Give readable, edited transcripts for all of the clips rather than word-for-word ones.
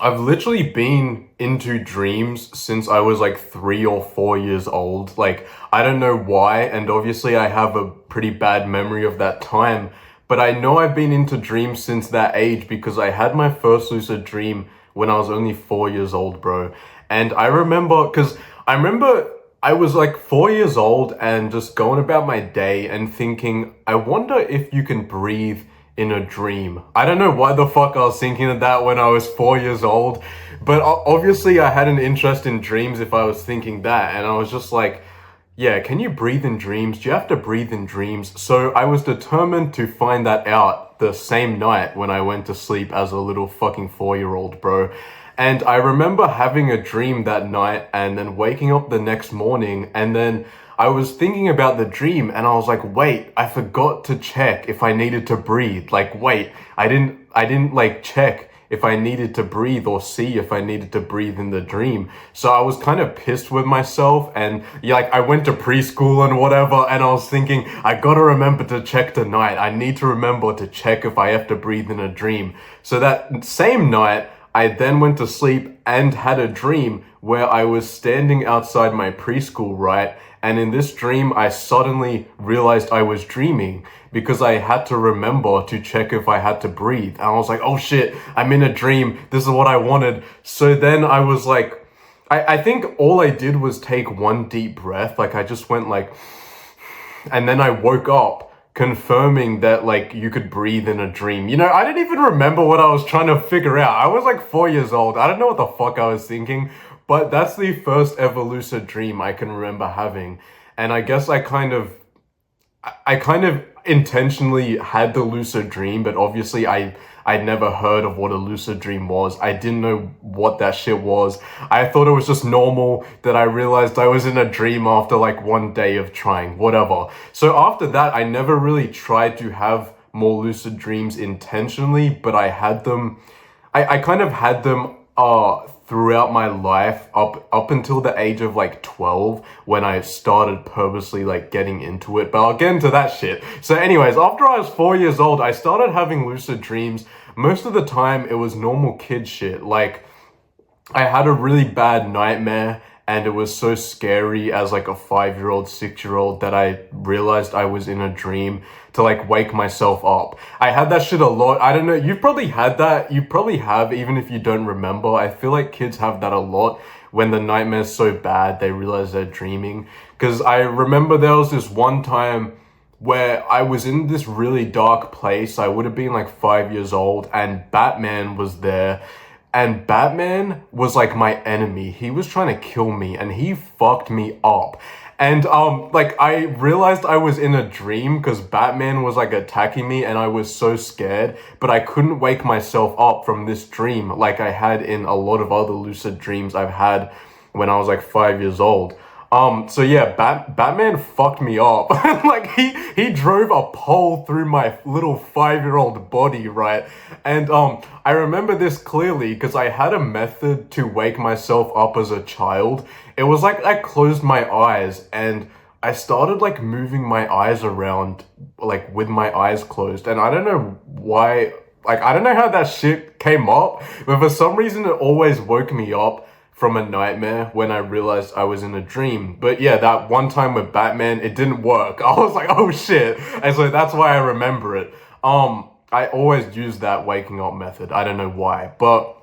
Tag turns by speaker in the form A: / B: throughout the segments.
A: I've literally been into dreams since I was like 3 or 4 years old. Like, I don't know why, and obviously I have a pretty bad memory of that time, but I know I've been into dreams since that age because I had my first lucid dream when I was only 4 years old, bro. And I remember I was like 4 years old and just going about my day and thinking, I wonder if you can breathe in a dream. I don't know why the fuck I was thinking of that when I was 4 years old, but obviously I had an interest in dreams if I was thinking that, and I was just like, yeah, can you breathe in dreams? Do you have to breathe in dreams? So I was determined to find that out the same night when I went to sleep as a little fucking 4 year old, bro. And I remember having a dream that night and then waking up the next morning, and then I was thinking about the dream and I was like, wait, I forgot to check if I needed to breathe. Like, wait, I didn't like check if I needed to breathe or see if I needed to breathe in the dream. So I was kind of pissed with myself, and yeah, like I went to preschool and whatever, and I was thinking, I gotta remember to check tonight. I need to remember to check if I have to breathe in a dream. So that same night, I then went to sleep and had a dream where I was standing outside my preschool, right? And in this dream, I suddenly realized I was dreaming because I had to remember to check if I had to breathe. And I was like, oh shit, I'm in a dream. This is what I wanted. So then I was like, I think all I did was take one deep breath. Like I just went like, and then I woke up confirming that like you could breathe in a dream. You know, I didn't even remember what I was trying to figure out. I was like 4 years old. I don't know what the fuck I was thinking, but that's the first ever lucid dream I can remember having. And I guess I kind of intentionally had the lucid dream, but obviously I'd never heard of what a lucid dream was. I didn't know what that shit was. I thought it was just normal that I realized I was in a dream after like one day of trying, whatever. So after that, I never really tried to have more lucid dreams intentionally, but I had them. I kind of had them throughout my life up until the age of like 12 when I started purposely like getting into it. But I'll get into that shit. So anyways, after I was 4 years old, I started having lucid dreams. Most of the time it was normal kid shit. Like I had a really bad nightmare and it was so scary as like a 5 year old, 6 year old that I realized I was in a dream to like wake myself up. I had that shit a lot. I don't know. You've probably had that. You probably have, even if you don't remember. I feel like kids have that a lot when the nightmare's so bad they realize they're dreaming. Because I remember there was this one time where I was in this really dark place. I would have been like 5 years old, and Batman was there. And Batman was like my enemy. He was trying to kill me and he fucked me up. And like I realized I was in a dream because Batman was like attacking me and I was so scared, but I couldn't wake myself up from this dream like I had in a lot of other lucid dreams I've had when I was like 5 years old. So yeah, Batman fucked me up. Like he drove a pole through my little 5 year old body, right? And I remember this clearly because I had a method to wake myself up as a child. It was like I closed my eyes and I started like moving my eyes around like with my eyes closed. And I don't know why, like I don't know how that shit came up, but for some reason it always woke me up from a nightmare when I realized I was in a dream. But yeah, that one time with Batman, it didn't work. I was like, oh shit. And so that's why I remember it. I always use that waking up method. I don't know why. But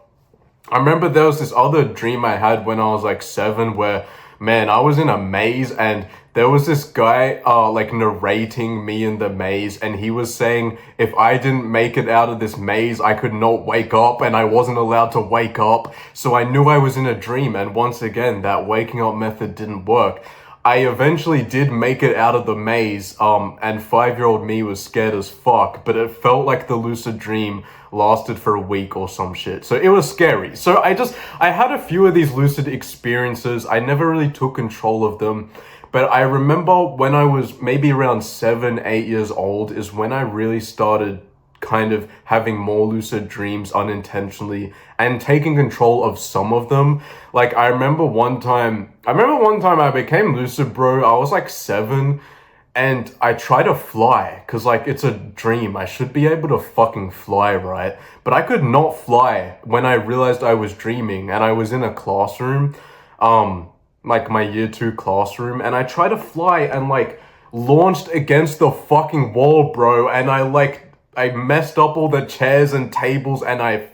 A: I remember there was this other dream I had when I was like 7 where, man, I was in a maze and there was this guy like narrating me in the maze, and he was saying if I didn't make it out of this maze, I could not wake up and I wasn't allowed to wake up. So I knew I was in a dream, and once again, that waking up method didn't work. I eventually did make it out of the maze, and 5 year old me was scared as fuck, but it felt like the lucid dream lasted for a week or some shit. So it was scary. So I had a few of these lucid experiences. I never really took control of them, but I remember when I was maybe around 7, 8 years old is when I really started kind of having more lucid dreams unintentionally and taking control of some of them. Like I remember one time I became lucid, bro. I was like 7 and I try to fly, because, like, it's a dream. I should be able to fucking fly, right? But I could not fly when I realized I was dreaming, and I was in a classroom, like my year 2 classroom, and I tried to fly and, like, launched against the fucking wall, bro, and I messed up all the chairs and tables, and I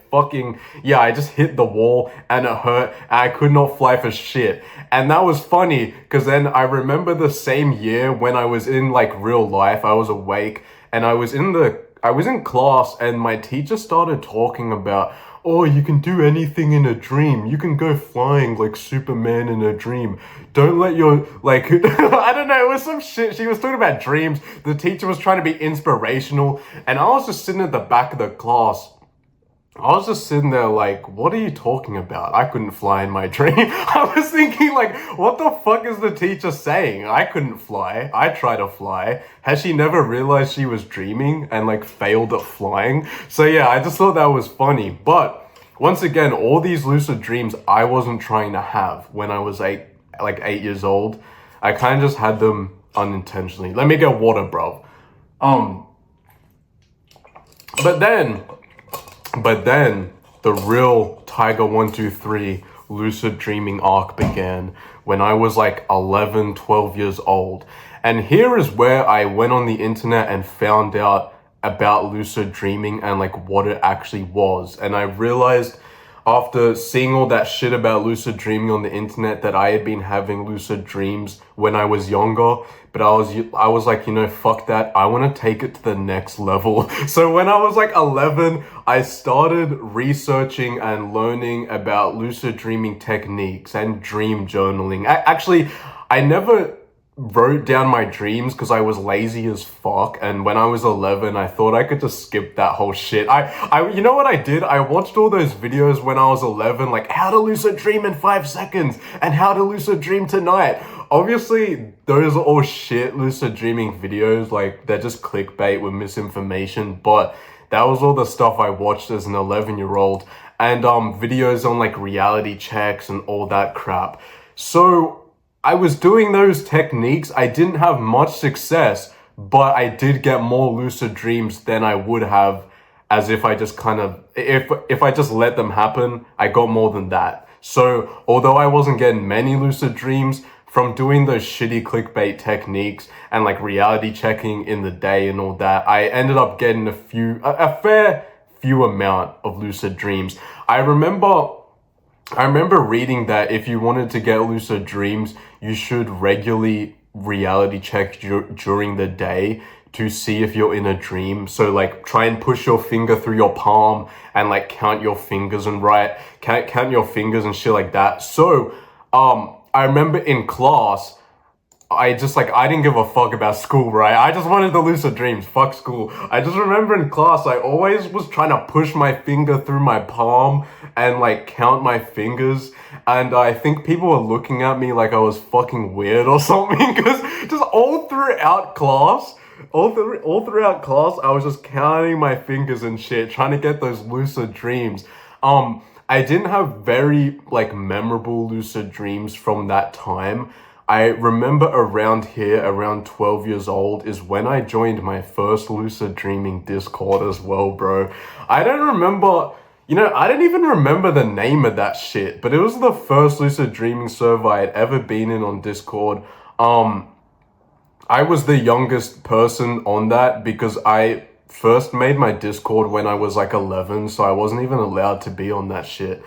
A: just hit the wall, and it hurt, and I could not fly for shit. And that was funny, because then I remember the same year when I was in, like, real life, I was awake, and I was in class, and my teacher started talking about, oh, you can do anything in a dream. You can go flying like Superman in a dream. Don't let your, like, I don't know, it was some shit. She was talking about dreams. The teacher was trying to be inspirational, and I was just sitting at the back of the class. I was just sitting there like, what are you talking about? I couldn't fly in my dream. I was thinking, like, what the fuck is the teacher saying? I couldn't fly. I tried to fly. Has she never realized she was dreaming and, like, failed at flying? So yeah, I just thought that was funny. But once again, all these lucid dreams I wasn't trying to have when I was 8 years old. I kind of just had them unintentionally. Let me get water, bro. But then the real Tiger 123 lucid dreaming arc began when I was like 11, 12 years old. And here is where I went on the internet and found out about lucid dreaming and, like, what it actually was. And I realized after seeing all that shit about lucid dreaming on the internet that I had been having lucid dreams when I was younger, but I was like, you know, fuck that. I want to take it to the next level. So when I was like 11, I started researching and learning about lucid dreaming techniques and dream journaling. Actually, I never wrote down my dreams because I was lazy as fuck, and when I was 11 I thought I could just skip that whole shit. You know what I did? I watched all those videos when I was 11, like how to lucid dream in 5 seconds and how to lucid dream tonight. Obviously those are all shit lucid dreaming videos, like they're just clickbait with misinformation, but that was all the stuff I watched as an 11-year-old, and videos on like reality checks and all that crap. So I was doing those techniques. I didn't have much success, but I did get more lucid dreams than I would have as if I just if I just let them happen. I got more than that. So although I wasn't getting many lucid dreams from doing those shitty clickbait techniques and like reality checking in the day and all that, I ended up getting a fair few amount of lucid dreams. I remember reading that if you wanted to get lucid dreams, you should regularly reality check during the day to see if you're in a dream. So like try and push your finger through your palm and like count your fingers and count your fingers and shit like that. So I remember in class, I didn't give a fuck about school, right? I just wanted the lucid dreams. Fuck school. I just remember in class, I always was trying to push my finger through my palm and like count my fingers. And I think people were looking at me like I was fucking weird or something, because just all throughout class, I was just counting my fingers and shit, trying to get those lucid dreams. I didn't have very like memorable lucid dreams from that time. I remember around 12 years old is when I joined my first lucid dreaming Discord as well, bro. I don't even remember the name of that shit, but it was the first lucid dreaming server I had ever been in on Discord. I was the youngest person on that because I first made my Discord when I was like 11, so I wasn't even allowed to be on that shit.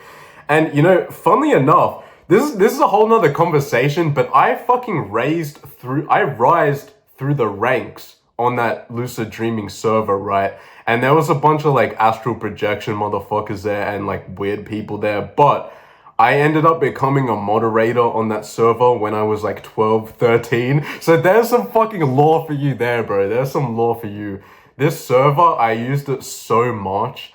A: And, you know, funnily enough, this is a whole nother conversation, but I fucking rised through the ranks on that lucid dreaming server, right? And there was a bunch of like astral projection motherfuckers there and like weird people there, but I ended up becoming a moderator on that server when I was like 12, 13. So there's some fucking lore for you there, bro. There's some lore for you. This server, I used it so much,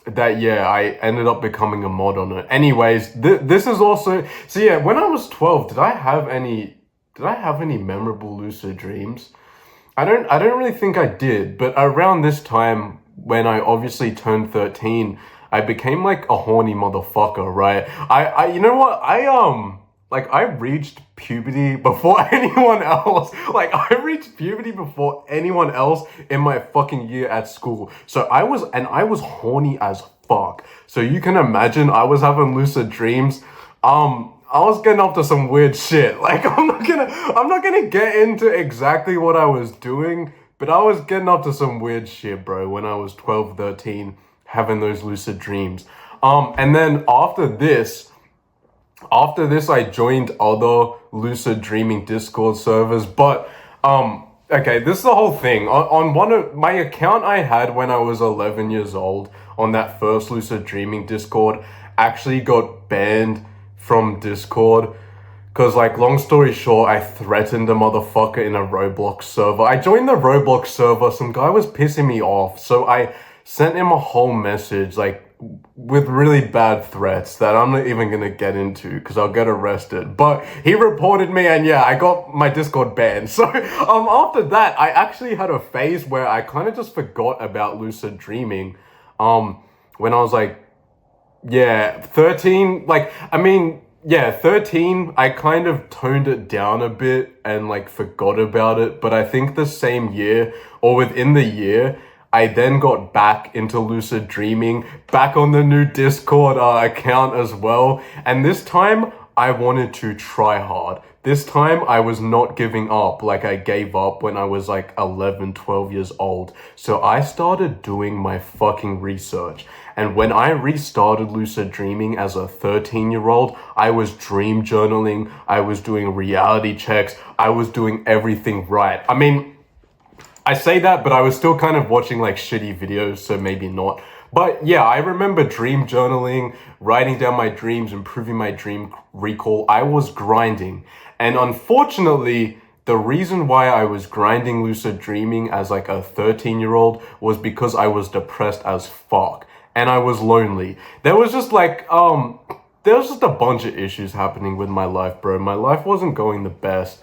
A: that yeah, I ended up becoming a mod on it. Anyways, this is also, so yeah, when I was 12, did I have any memorable lucid dreams? I don't really think I did, but around this time when I obviously turned 13, I became like a horny motherfucker, right? You know what? like I reached puberty before anyone else. Like I reached puberty before anyone else in my fucking year at school. So I was horny as fuck. So you can imagine I was having lucid dreams. I was getting up to some weird shit. Like I'm not gonna get into exactly what I was doing, but I was getting up to some weird shit, bro, when I was 12, 13, having those lucid dreams. And then after this, I joined other lucid dreaming Discord servers. But okay, this is the whole thing. On one of my account I had when I was 11 years old on that first lucid dreaming Discord actually got banned from Discord. Cause like long story short, I threatened a motherfucker in a Roblox server. I joined the Roblox server, some guy was pissing me off, so I sent him a whole message like with really bad threats that I'm not even gonna get into because I'll get arrested. But he reported me and yeah, I got my Discord banned. So after that, I actually had a phase where I kind of just forgot about lucid dreaming. When I was like, yeah, 13, like, I mean, yeah, 13, I kind of toned it down a bit and like forgot about it. But I think the same year or within the year, I then got back into lucid dreaming, back on the new Discord account as well. And this time I wanted to try hard. This time I was not giving up like I gave up when I was like 11, 12 years old. So I started doing my fucking research. And when I restarted lucid dreaming as a 13-year-old, I was dream journaling, I was doing reality checks, I was doing everything right. I mean, I say that, but I was still kind of watching like shitty videos, so maybe not. But yeah, I remember dream journaling, writing down my dreams, improving my dream recall. I was grinding. And unfortunately, the reason why I was grinding lucid dreaming as like a 13-year-old was because I was depressed as fuck. And I was lonely. There was just a bunch of issues happening with my life, bro. My life wasn't going the best.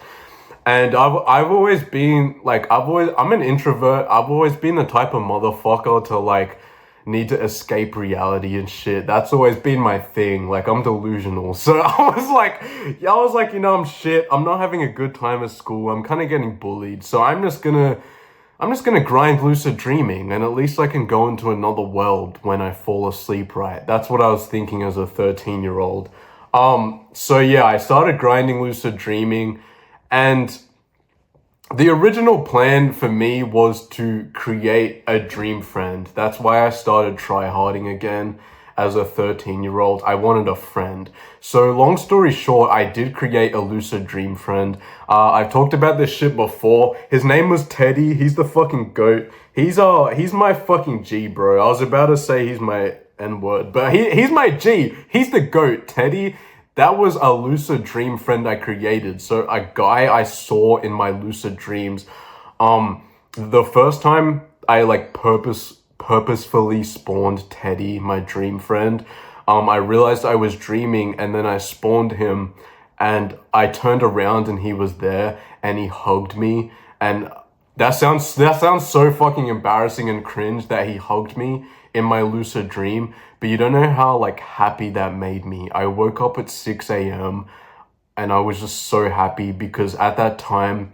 A: And I've always been like, I'm an introvert. I've always been the type of motherfucker to like need to escape reality and shit. That's always been my thing. Like I'm delusional. So I was like, you know, I'm shit. I'm not having a good time at school. I'm kind of getting bullied. So I'm just gonna grind lucid dreaming and at least I can go into another world when I fall asleep, right? That's what I was thinking as a 13-year-old. So yeah, I started grinding lucid dreaming. And the original plan for me was to create a dream friend. That's why I started tryharding again as a 13-year-old. I wanted a friend. So long story short, I did create a lucid dream friend. I've talked about this shit before. His name was Teddy. He's the fucking goat. He's my fucking G, bro. I was about to say he's my N-word, but he's my G. He's the goat, Teddy. That was a lucid dream friend I created. So a guy I saw in my lucid dreams. The first time I like purposefully spawned Teddy, my dream friend, I realized I was dreaming and then I spawned him and I turned around and he was there and he hugged me. And that sounds so fucking embarrassing and cringe that he hugged me in my lucid dream, but you don't know how like happy that made me. I woke up at 6 a.m. and I was just so happy because at that time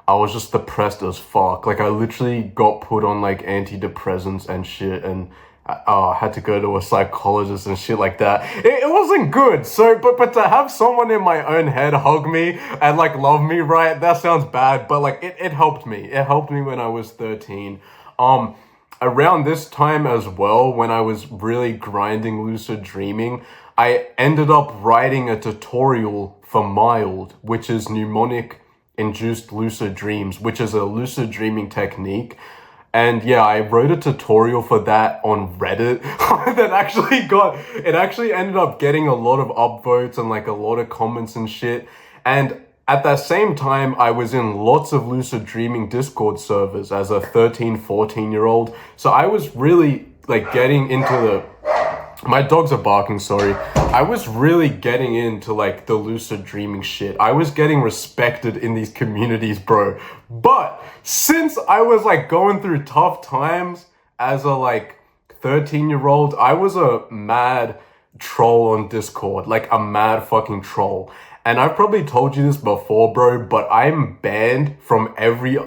A: I was just depressed as fuck. Like I literally got put on like antidepressants and shit and I had to go to a psychologist and shit like that. It wasn't good. So, but to have someone in my own head hug me and like love me, right? That sounds bad, but like it helped me. It helped me when I was 13. Around this time as well, when I was really grinding lucid dreaming, I ended up writing a tutorial for MILD, which is mnemonic induced lucid dreams, which is a lucid dreaming technique. And yeah, I wrote a tutorial for that on Reddit it actually ended up getting a lot of upvotes and like a lot of comments and shit. And at that same time, I was in lots of lucid dreaming Discord servers as a 13, 14-year-old. So I was really like getting into my dogs are barking, sorry. I was really getting into like the lucid dreaming shit. I was getting respected in these communities, bro. But since I was like going through tough times as a like 13-year-old, I was a mad troll on Discord, like a mad fucking troll. And I've probably told you this before, bro, but I'm banned from every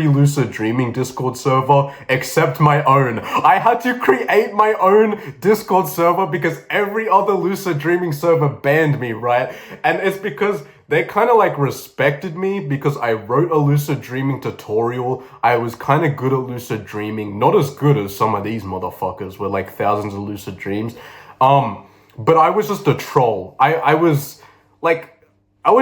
A: lucid dreaming Discord server except my own. I had to create my own Discord server because every other lucid dreaming server banned me, right? And it's because they kind of like respected me because I wrote a lucid dreaming tutorial. I was kind of good at lucid dreaming, not as good as some of these motherfuckers with like thousands of lucid dreams. But I was just a troll. I was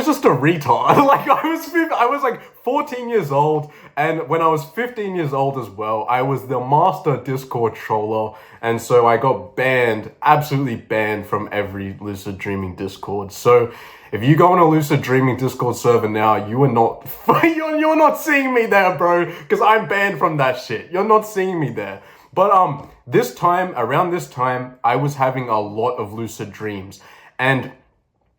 A: just a retard. I was like 14 years old, and when I was 15 years old as well, I was the master Discord troller, and so I got banned, absolutely banned from every lucid dreaming Discord. So if you go on a lucid dreaming Discord server now, you are not you're not seeing me there, bro, because I'm banned from that shit. You're not seeing me there. But around this time, I was having a lot of lucid dreams. And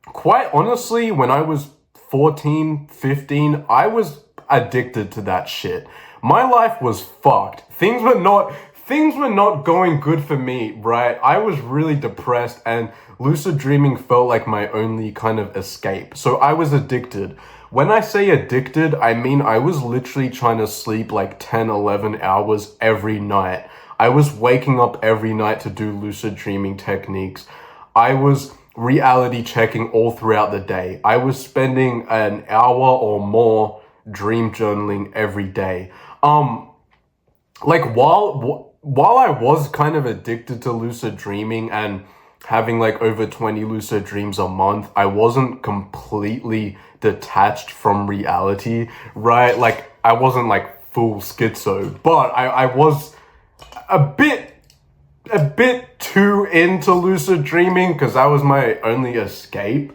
A: quite honestly, when I was 14, 15, I was addicted to that shit. My life was fucked. Things were not going good for me, right? I was really depressed, and lucid dreaming felt like my only kind of escape. So I was addicted. When I say addicted, I mean I was literally trying to sleep like 10, 11 hours every night. I was waking up every night to do lucid dreaming techniques. I was reality checking all throughout the day. I was spending an hour or more dream journaling every day. Like while I was kind of addicted to lucid dreaming and having like over 20 lucid dreams a month, I wasn't completely detached from reality, right? Like I wasn't like full schizo, but I was a bit too into lucid dreaming because that was my only escape.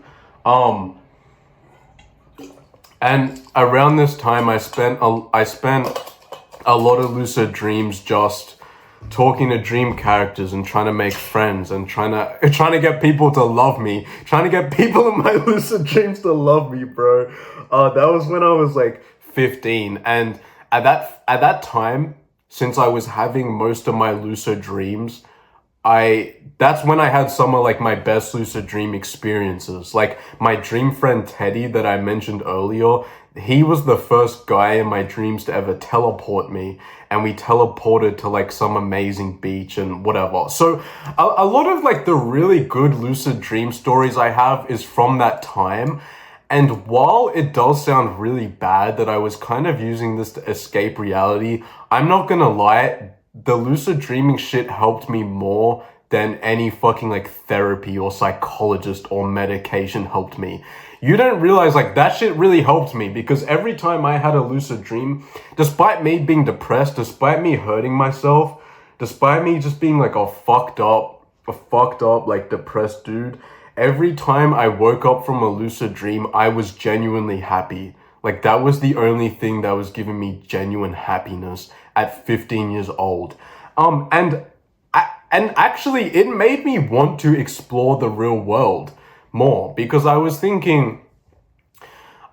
A: And around this time, I spent a lot of lucid dreams just talking to dream characters and trying to make friends and trying to get people to love me, trying to get people in my lucid dreams to love me, bro. That was when I was like 15, and at that time, since I was having most of my lucid dreams, that's when I had some of like my best lucid dream experiences. Like my dream friend Teddy that I mentioned earlier, he was the first guy in my dreams to ever teleport me, and we teleported to like some amazing beach and whatever. So a lot of like the really good lucid dream stories I have is from that time. And while it does sound really bad that I was kind of using this to escape reality, I'm not gonna lie, the lucid dreaming shit helped me more than any fucking like therapy or psychologist or medication helped me. You don't realize like that shit really helped me, because every time I had a lucid dream, despite me being depressed, despite me hurting myself, despite me just being like a fucked up like depressed dude, every time I woke up from a lucid dream, I was genuinely happy. Like that was the only thing that was giving me genuine happiness at 15 years old. And actually it made me want to explore the real world more, because I was thinking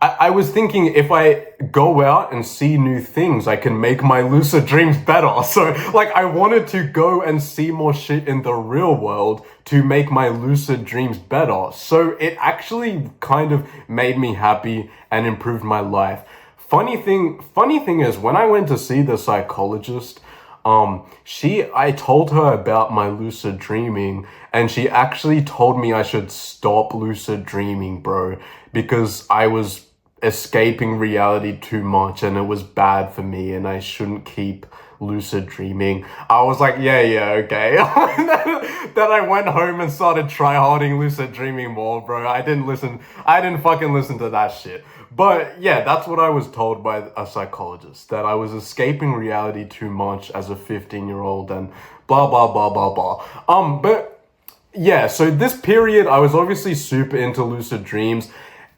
A: if I go out and see new things, I can make my lucid dreams better. So like I wanted to go and see more shit in the real world to make my lucid dreams better. So it actually kind of made me happy and improved my life. Funny thing is, when I went to see the psychologist, I told her about my lucid dreaming, and she actually told me I should stop lucid dreaming, bro, because I was escaping reality too much and it was bad for me and I shouldn't keep lucid dreaming. I was like, yeah, okay. Then I went home and started tryharding lucid dreaming more, bro. I didn't fucking listen to that shit. But yeah, that's what I was told by a psychologist, that I was escaping reality too much as a 15-year-old and blah, blah, blah, blah, blah. But yeah, so this period, I was obviously super into lucid dreams.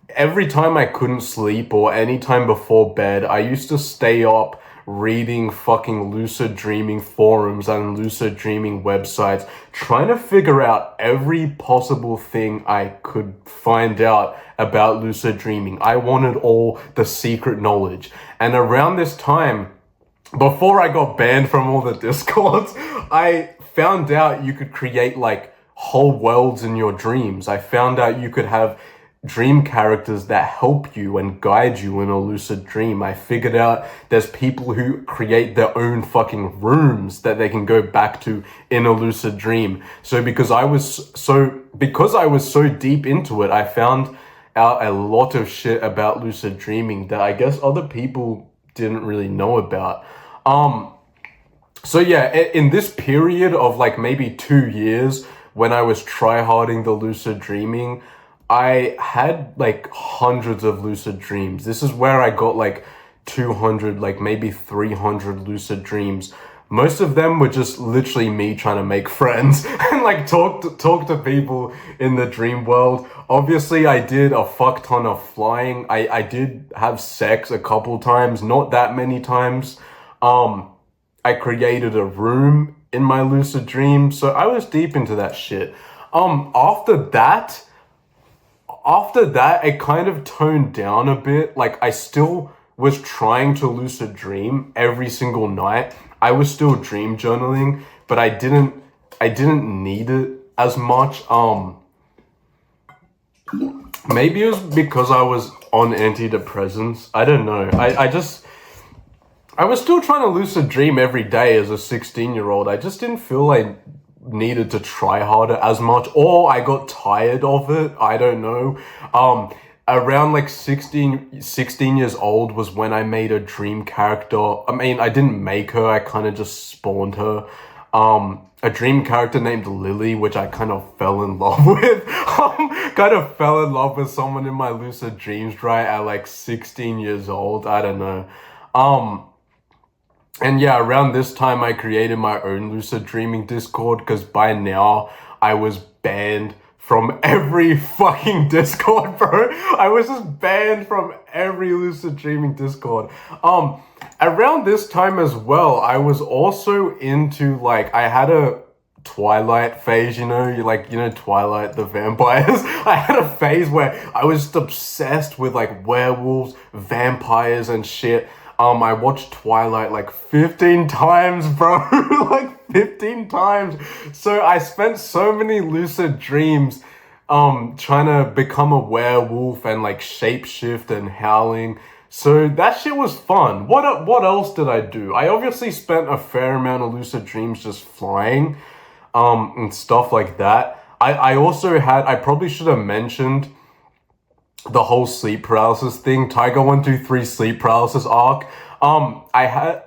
A: Every time I couldn't sleep or any time before bed, I used to stay up reading fucking lucid dreaming forums and lucid dreaming websites, trying to figure out every possible thing I could find out about lucid dreaming. I wanted all the secret knowledge. And around this time, before I got banned from all the Discords, I found out you could create like whole worlds in your dreams. I found out you could have dream characters that help you and guide you in a lucid dream. I figured out there's people who create their own fucking rooms that they can go back to in a lucid dream. So because I was so deep into it, I found out a lot of shit about lucid dreaming that I guess other people didn't really know about. So yeah, in this period of like maybe 2 years when I was tryharding the lucid dreaming, I had like hundreds of lucid dreams. This is where I got like 200, like maybe 300 lucid dreams. Most of them were just literally me trying to make friends and like talk to people in the dream world. Obviously, I did a fuck ton of flying. I did have sex a couple times, not that many times. I created a room in my lucid dream, so I was deep into that shit. After that, it kind of toned down a bit. Like, I still was trying to lucid dream every single night. I was still dream journaling, but I didn't need it as much. Maybe it was because I was on antidepressants. I don't know. I was still trying to lucid dream every day as a 16-year-old. I just didn't feel I needed to try harder as much, or I got tired of it. I don't know. Around like 16 years old was when I made a dream character. I mean, I didn't make her, I kind of just spawned her. A dream character named Lily, which I kind of fell in love with. Kind of fell in love with someone in my lucid dreams, right, at like 16 years old. I don't know. And yeah, around this time, I created my own lucid dreaming Discord, because by now, I was banned from every fucking Discord, bro. I was just banned from every lucid dreaming Discord. Around this time as well, I was also into, like, I had a Twilight phase, you know, Twilight, the vampires. I had a phase where I was just obsessed with, like, werewolves, vampires, and shit. I watched Twilight like 15 times, bro. Like 15 times. So I spent so many lucid dreams trying to become a werewolf and like shapeshift and howling. So that shit was fun. What else did I do? I obviously spent a fair amount of lucid dreams just flying and stuff like that. I also had, I probably should have mentioned the whole sleep paralysis thing, Tiger 123 sleep paralysis arc. I had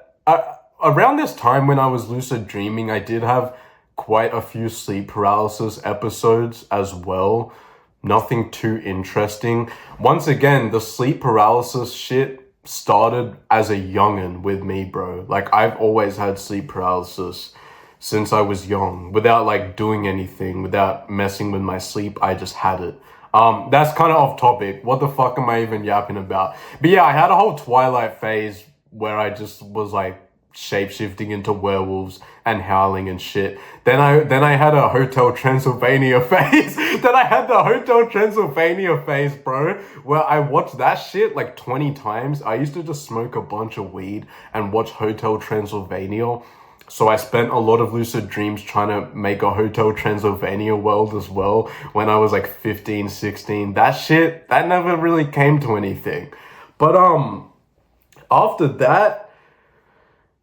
A: around this time when I was lucid dreaming, I did have quite a few sleep paralysis episodes as well. Nothing too interesting. Once again, the sleep paralysis shit started as a youngin' with me, bro. Like, I've always had sleep paralysis since I was young, without like doing anything, without messing with my sleep. I just had it. That's kind of off topic. What the fuck am I even yapping about? But yeah, I had a whole Twilight phase where I just was like shape-shifting into werewolves and howling and shit. Then I had a Hotel Transylvania phase. Then I had the Hotel Transylvania phase, bro, where I watched that shit like 20 times. I used to just smoke a bunch of weed and watch Hotel Transylvania. So I spent a lot of lucid dreams trying to make a Hotel Transylvania world as well when I was like 15, 16. That shit, that never really came to anything. But after that,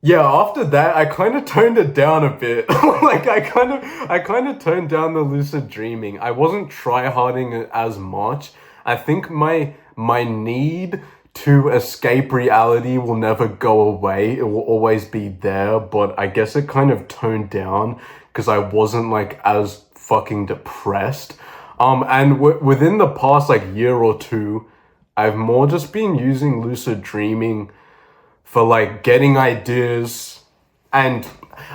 A: I kind of toned it down a bit. Like I kind of toned down the lucid dreaming. I wasn't tryharding it as much. I think my need to escape reality will never go away. It will always be there, but I guess it kind of toned down because I wasn't like as fucking depressed. And within the past like year or two, I've more just been using lucid dreaming for like getting ideas, and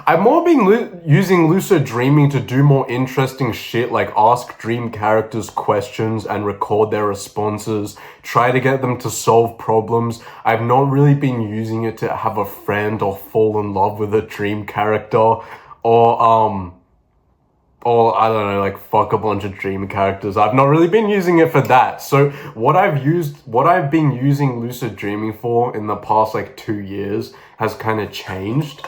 A: I've more been using lucid dreaming to do more interesting shit, like ask dream characters questions and record their responses, try to get them to solve problems. I've not really been using it to have a friend or fall in love with a dream character, or I don't know, like fuck a bunch of dream characters. I've not really been using it for that. So what I've been using lucid dreaming for in the past like 2 years has kind of changed.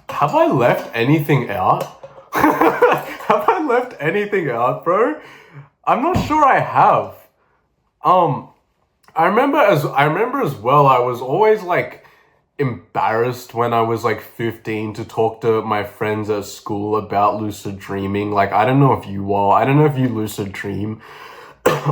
A: Have I left anything out? Have I left anything out, bro? I'm not sure I have. Um, I remember as well, I was always like embarrassed when I was like 15 to talk to my friends at school about lucid dreaming. Like, I don't know if you are, I don't know if you lucid dream,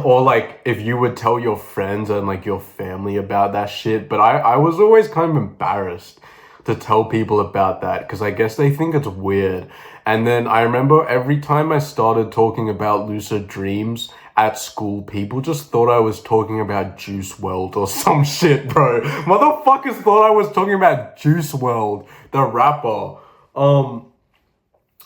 A: or like if you would tell your friends and like your family about that shit, but I was always kind of embarrassed to tell people about that because I guess they think it's weird. And then I remember every time I started talking about lucid dreams at school, people just thought I was talking about Juice World or some shit, bro. Motherfuckers thought I was talking about Juice World, the rapper. Um,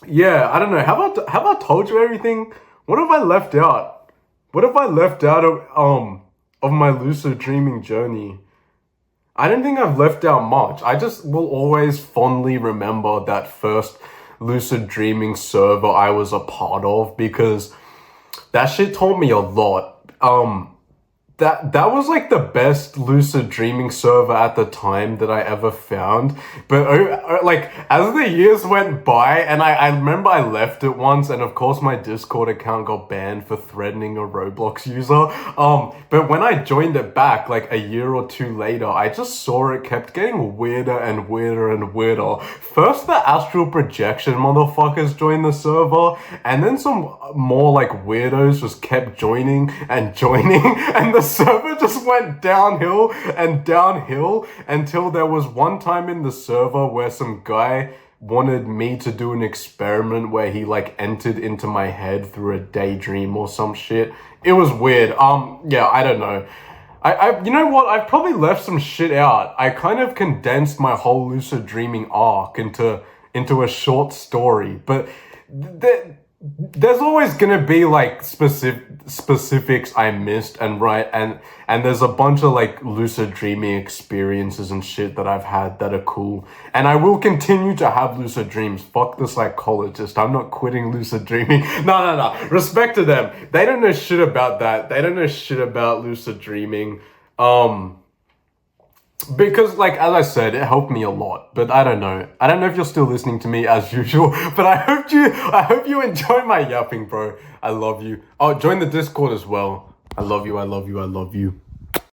A: yeah, I don't know. Have I told you everything? What have I left out? What have I left out of my lucid dreaming journey? I don't think I've left out much. I just will always fondly remember that first lucid dreaming server I was a part of because that shit taught me a lot. That was like the best lucid dreaming server at the time that I ever found. But like as the years went by, and I remember I left it once, and of course my Discord account got banned for threatening a Roblox user. But when I joined it back like a year or two later, I just saw it kept getting weirder and weirder and weirder. First the astral projection motherfuckers joined the server, and then some more like weirdos just kept joining and joining, and the server just went downhill and downhill until there was one time in the server where some guy wanted me to do an experiment where he like entered into my head through a daydream or some shit. It was weird. Yeah, I don't know. You know what? I've probably left some shit out. I kind of condensed my whole lucid dreaming arc into a short story, but there's always gonna be like specifics I missed and there's a bunch of like lucid dreaming experiences and shit that I've had that are cool, and I will continue to have lucid dreams. Fuck the psychologist. I'm not quitting lucid dreaming. No. Respect to them. They don't know shit about that. They don't know shit about lucid dreaming. Because like as I said, it helped me a lot, but I don't know if you're still listening to me as usual, but I hope you enjoy my yapping, bro. I love you. Oh, join the Discord as well. I love you.